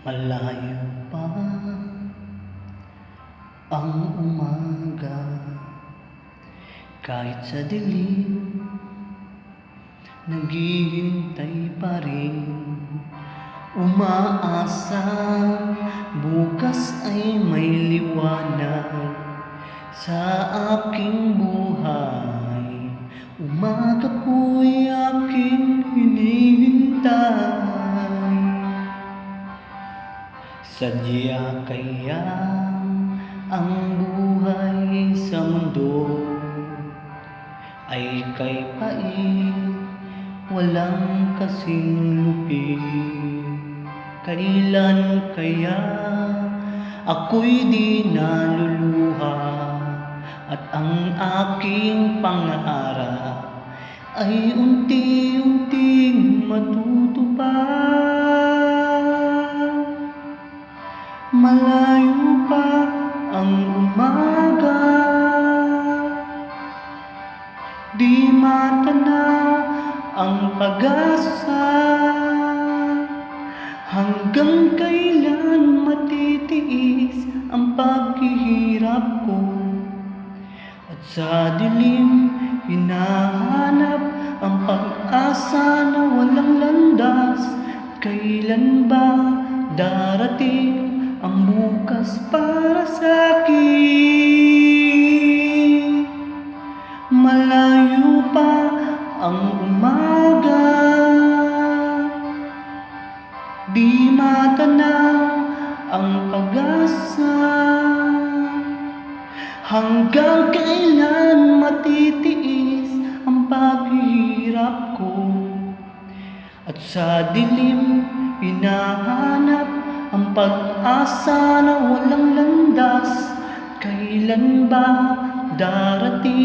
Malayo pa ang umaga, kahit sa dilim naghihintay pa rin. Umaasa bukas ay may liwanag sa aking buhay. Umaga po'y aking hinihintay. Sadya kaya ang buhay sa mundo ay kay pait, walang kasing lupit. Kailan kaya ako'y di naluluha at ang aking pangarap ay unti-unting matutupad? Malayo pa ang umaga, di matanaw ang pag-asa. Hanggang kailan matitiis ang paghihirap ko? At sa dilim hinahanap ang pag-asa na walang landas. Kailan ba darating ang bukas para sa'kin? Malayo pa ang umaga, di matanaw ang pag-asa. Hanggang kailan matitiis ang paghihirap ko? At sa dilim hinahanap ang pag-asa na walang landas. Kailan ba darating